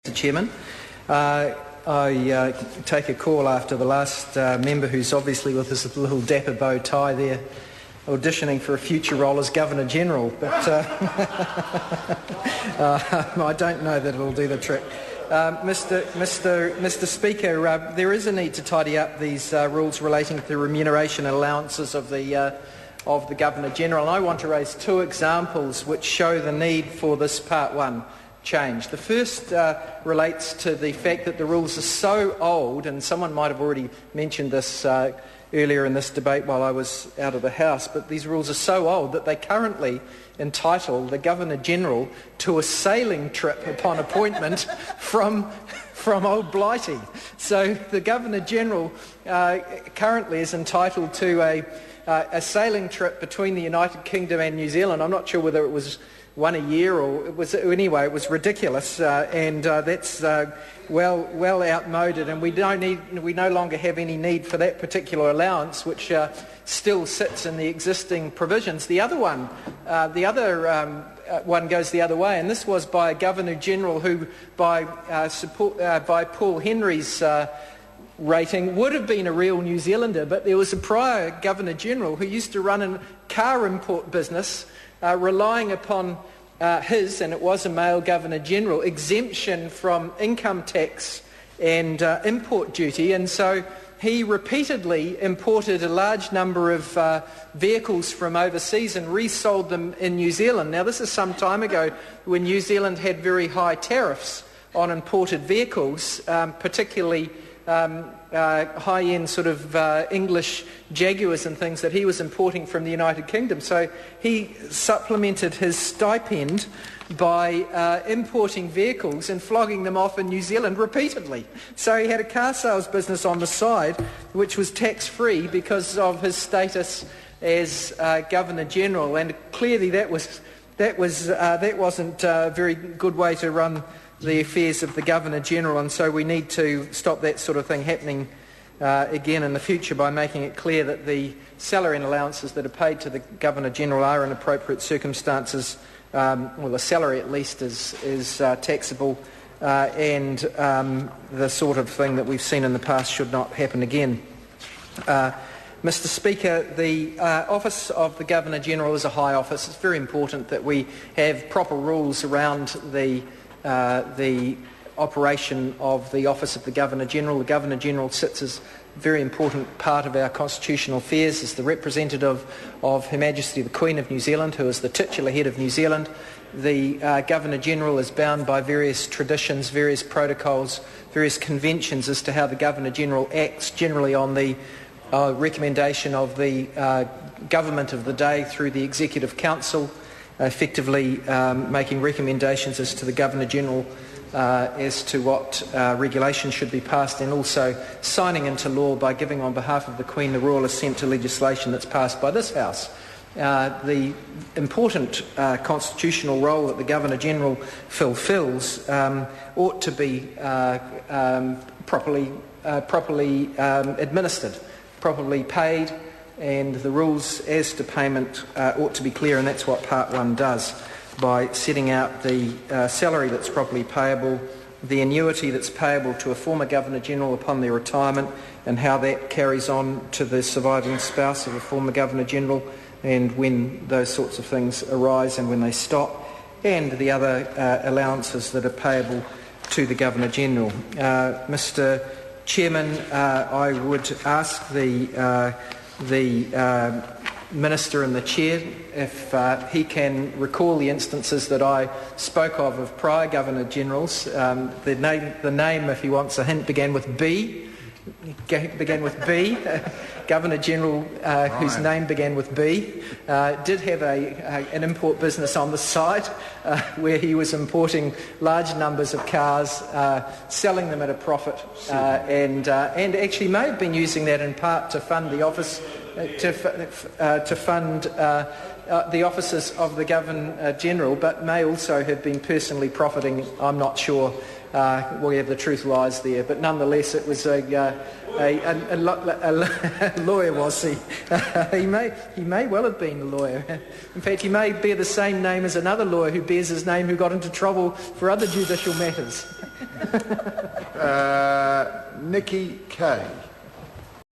Mr. Chairman. I take a call after the last member, who's obviously with his little dapper bow tie there, auditioning for a future role as Governor-General, but I don't know that it'll do the trick. Mr. Speaker, there is a need to tidy up these rules relating to the remuneration and allowances of the Governor-General, and I want to raise two examples which show the need for this Part 1 change. The first relates to the fact that the rules are so old, and someone might have already mentioned this earlier in this debate while I was out of the House, but these rules are so old that they currently entitle the Governor-General to a sailing trip upon appointment from Old Blighty. So the Governor-General currently is entitled to a sailing trip between the United Kingdom and New Zealand. I'm not sure whether it was one a year or it was ridiculous, and that's well outmoded, and we no longer have any need for that particular allowance, which still sits in the existing provisions. The other one goes the other way, and this was by a Governor-General who, by Paul Henry's rating, would have been a real New Zealander, but there was a prior Governor-General who used to run a car import business, relying upon his, and it was a male Governor-General, exemption from income tax and import duty, and so he repeatedly imported a large number of vehicles from overseas and resold them in New Zealand. Now, this is some time ago when New Zealand had very high tariffs on imported vehicles, particularly high-end sort of English Jaguars and things that he was importing from the United Kingdom. So he supplemented his stipend by importing vehicles and flogging them off in New Zealand repeatedly. So he had a car sales business on the side, which was tax-free because of his status as Governor-General, and clearly that wasn't a very good way to run the affairs of the Governor-General, and so we need to stop that sort of thing happening again in the future by making it clear that the salary and allowances that are paid to the Governor-General are in appropriate circumstances. Well, the salary at least is taxable, and the sort of thing that we've seen in the past should not happen again. Mr. Speaker, the office of the Governor-General is a high office. It's very important that we have proper rules around the operation of the office of the Governor-General. The Governor-General sits as a very important part of our constitutional affairs as the representative of Her Majesty the Queen of New Zealand, who is the titular head of New Zealand. The Governor-General is bound by various traditions, various protocols, various conventions as to how the Governor-General acts, generally on the recommendation of the government of the day through the Executive Council, effectively making recommendations as to the Governor-General as to what regulations should be passed, and also signing into law by giving on behalf of the Queen the royal assent to legislation that's passed by this House. The important constitutional role that the Governor-General fulfills ought to be properly administered, properly paid, and the rules as to payment ought to be clear, and that's what Part 1 does, by setting out the salary that's properly payable, the annuity that's payable to a former Governor-General upon their retirement, and how that carries on to the surviving spouse of a former Governor-General, and when those sorts of things arise and when they stop, and the other allowances that are payable to the Governor-General. Mr. Chairman, I would ask the Minister and the Chair if he can recall the instances that I spoke of prior Governor-Generals. The name, if he wants a hint, began with B. Governor-General whose name began with B did have an import business on the side where he was importing large numbers of cars, selling them at a profit, and actually may have been using that in part to fund the office, to fund the offices of the Governor-General, but may also have been personally profiting, I'm not sure, where the truth lies there. But nonetheless, it was a lawyer, was he? He may well have been a lawyer. In fact, he may bear the same name as another lawyer who bears his name who got into trouble for other judicial matters. Nikki Kay.